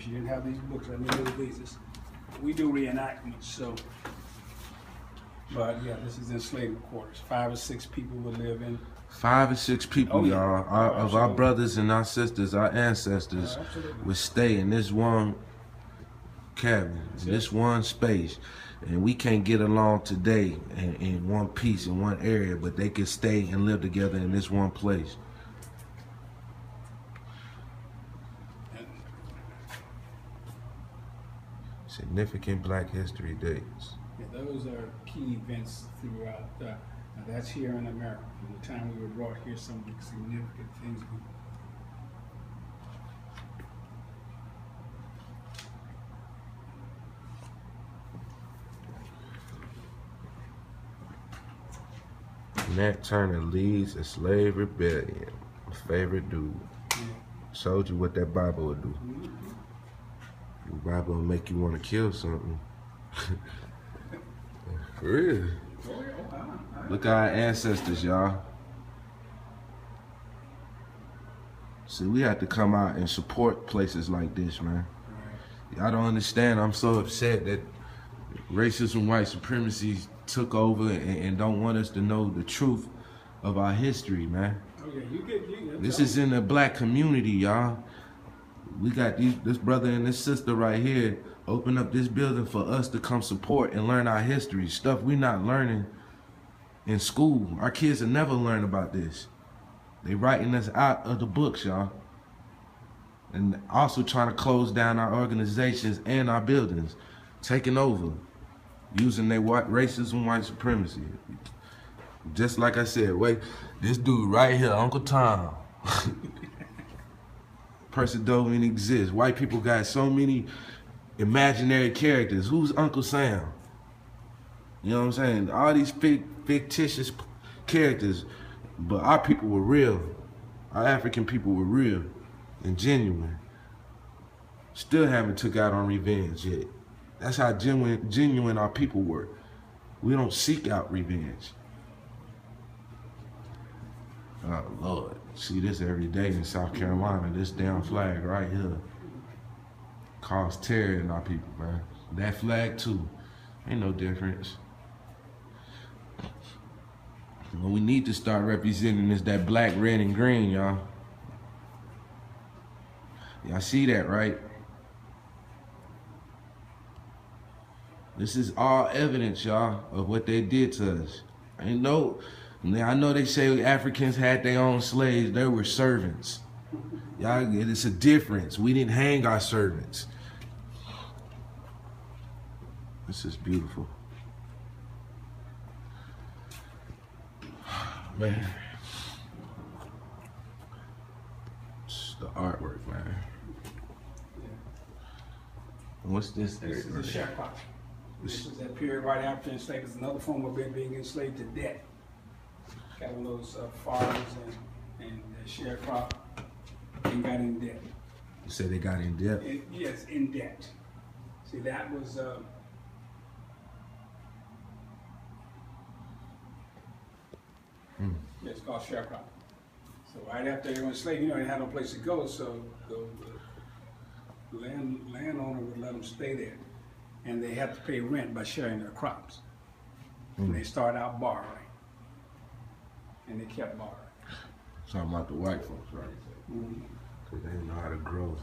She didn't have these books. I mean, these. We do reenactments, so. But yeah, this is enslavement quarters. 5 or 6 people would live in. 5 or 6 people, y'all, of our brothers and our sisters, our ancestors, would stay in this one cabin, in this one space. And we can't get along today in one piece, in one area, but they could stay and live together in this one place. Significant Black History dates. Yeah, those are key events throughout. That's here in America. From the time we were brought here, some significant things. Nat Turner leads a slave rebellion. My favorite dude. Yeah. Showed you what that Bible would do. Mm-hmm. The Bible will make you want to kill something. For real. Look at our ancestors, y'all. See, we have to come out and support places like this, man. Y'all don't understand. I'm so upset that racism, white supremacy took over and don't want us to know the truth of our history, man. This is in the Black community, y'all. We got this brother and this sister right here open up this building for us to come support and learn our history. Stuff we not learning in school. Our kids will never learn about this. They writing us out of the books, y'all. And also trying to close down our organizations and our buildings. Taking over. Using their racism, white supremacy. Just like I said, wait, this dude right here, Uncle Tom. Person don't even exist. White people got so many imaginary characters. Who's Uncle Sam? You know what I'm saying? All these fictitious characters, but our people were real. Our African people were real and genuine. Still haven't took out on revenge yet. That's how genuine our people were. We don't seek out revenge. Oh, Lord. See this every day in South Carolina. This damn flag right here caused terror in our people, man. That flag, too. Ain't no difference. What we need to start representing is that black, red, and green, y'all. Y'all see that, right? This is all evidence, y'all, of what they did to us. I know they say Africans had their own slaves. They were servants. Y'all, it's a difference. We didn't hang our servants. This is beautiful. Man. It's the artwork, man. What's this? This is a sharecropper. This is that period right after enslavement. It's another form of being enslaved to debt. Got one of those farmers and the sharecropper and got in debt. You said they got in debt? Yes, in debt. See, that was it's called sharecropper. So right after they were enslaved, they had no place to go, so the landowner would let them stay there. And they had to pay rent by sharing their crops. And they started out borrowing. And they kept borrowing. Talking about the white folks, right? Because they didn't know how to grow.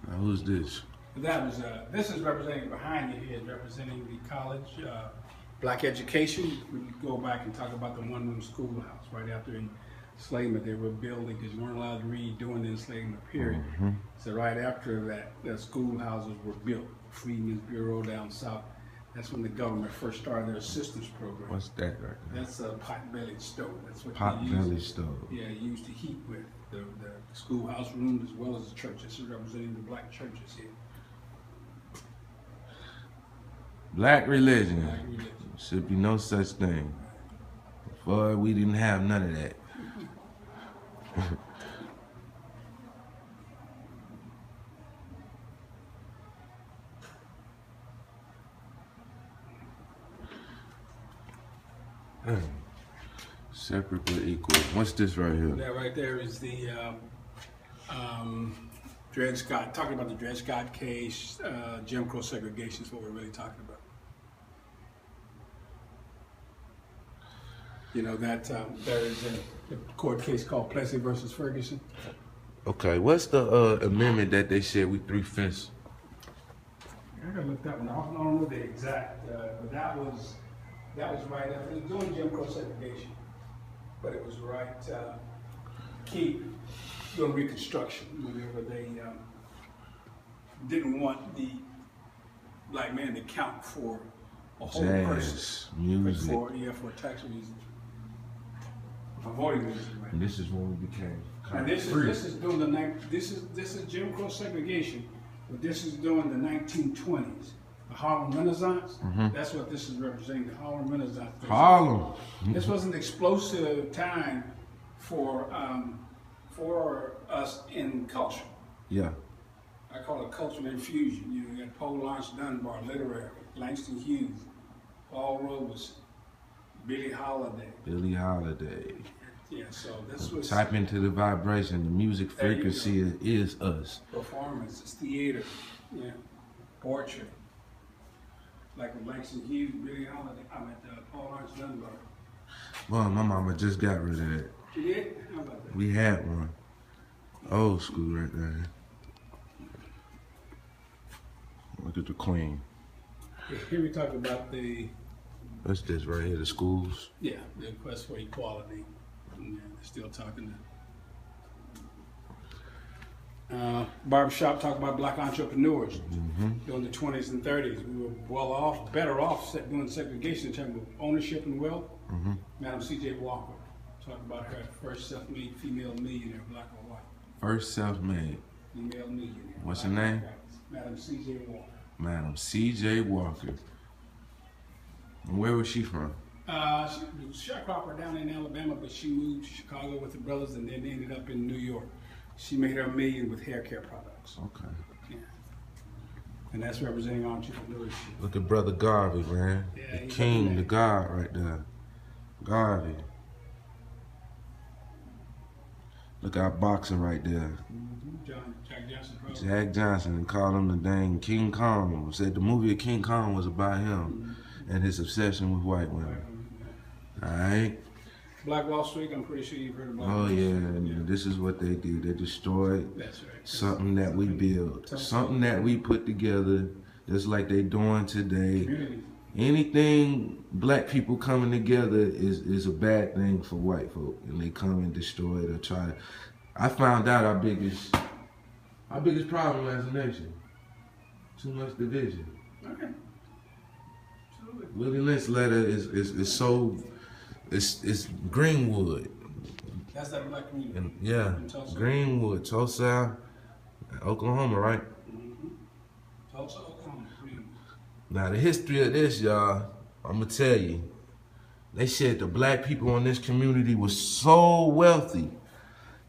Now, who's this? That was, this is representing, behind you here, is representing the college, Black education. We go back and talk about the one-room schoolhouse. Right after enslavement, they were building, because you weren't allowed to read during the enslavement period. So right after that, the schoolhouses were built. Freedmen's Bureau down south. That's when the government first started their assistance program. What's that right there? That's a pot-bellied stove. That's what pot-bellied stove. Yeah, used to heat with the schoolhouse rooms as well as the church. This is representing the black churches here. Black religion. Black religion. Should be no such thing. Before, we didn't have none of that. Separate but equal. What's this right here? That right there is the Dred Scott, talking about the Dred Scott case, Jim Crow segregation is what we're really talking about. You know that there is a court case called Plessy versus Ferguson. Okay, what's the amendment that they said we 3/5? I gotta look that one. I don't know the exact, but that was right. It was doing Jim Crow segregation, but it was right. Keep doing Reconstruction whenever they didn't want the black man to count for a whole Jazz, person. music. For tax reasons. For voting reasons. Right? And this is when we became And this is doing this is Jim Crow segregation, but this is during the 1920s, the Harlem Renaissance. That's what this is representing, the Harlem Renaissance. Harlem. This was an explosive time for us in culture. Yeah. I call it cultural infusion. You got Paul Laurence Dunbar, literary, Langston Hughes, Paul Robeson, Billie Holiday. Billie Holiday. Yeah, so this was Type into the vibration. The music frequency is us. Performances, theater, yeah, poetry. Like with Langston Hughes, Billie Holiday, Paul Laurence Dunbar. Well, my mama just got rid of that. You did? How about that? We had one. Old school right there. Look at the queen. Here we talk about That's this right here, the schools. the quest for equality. Yeah, they're still talking to barbershop, talk about black entrepreneurs during the 20s and 30s. We were better off doing segregation in terms of ownership and wealth. Madam C.J. Walker, talk about her first self-made female millionaire, black or white. First self-made. Female millionaire. What's her name? Madam C.J. Walker. Madam C.J. Walker. And where was she from? She was a sharecropper down in Alabama, but she moved to Chicago with her brothers and then ended up in New York. She made her million with hair care products. Okay. Yeah. And that's representing entrepreneurship. Look at Brother Garvey, man. Yeah, The he's king, up the there. god right there. Garvey. Look at boxing right there. Jack Johnson. Jack Johnson, they called him the dang King Kong. Said the movie of King Kong was about him and his obsession with white women. Alright? Black Wall Street, I'm pretty sure you've heard about. Oh yeah, and this is what they do. They destroyed That's right. something that we built. Something that we put together, just like they doing today. Community. Anything black people coming together is a bad thing for white folk, and they come and destroy it or try to. I found out our biggest problem as a nation: too much division. Okay. Absolutely. Willie Lynch's letter is so it's Greenwood, That's that black community. and yeah, In Tulsa. Greenwood, Tulsa, Oklahoma, right? Tulsa, Oklahoma. Greenwood. Now the history of this, y'all, I'm gonna tell you. They said the black people in this community was so wealthy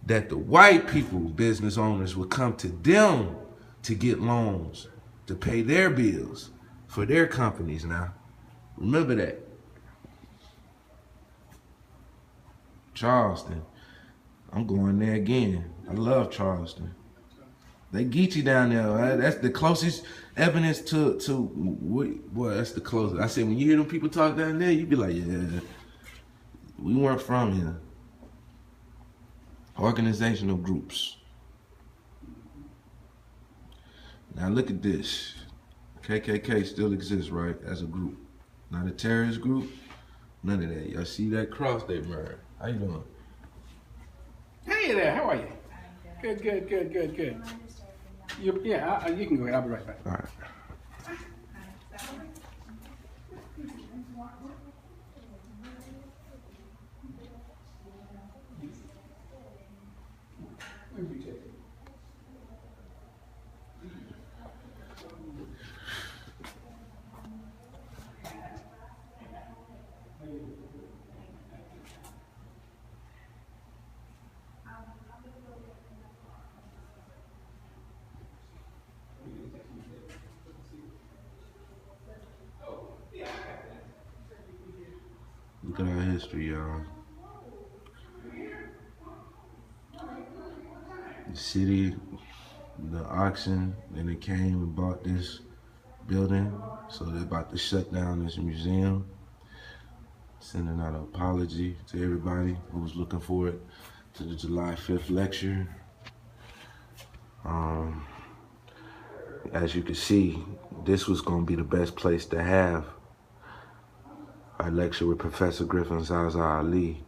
that the white people, business owners, would come to them to get loans to pay their bills for their companies. Now, remember that. Charleston. I'm going there again. I love Charleston. They get you down there. Right? That's the closest evidence to boy, that's the closest. I said, when you hear them people talk down there, you be like, yeah, we weren't from here. Organizational groups. Now look at this. KKK still exists, right, as a group. Not a terrorist group, none of that. Y'all see that cross they burned. How you doing? Hey there, how are you? Good. You can go ahead. I'll be right back. All right. Look at our history, y'all. The city the auction, and they came and bought this building. So they're about to shut down this museum. Sending out an apology to everybody who was looking forward to the July 5th lecture. As you can see, this was gonna be the best place to have our lecture with Professor Griffin Zaza Ali.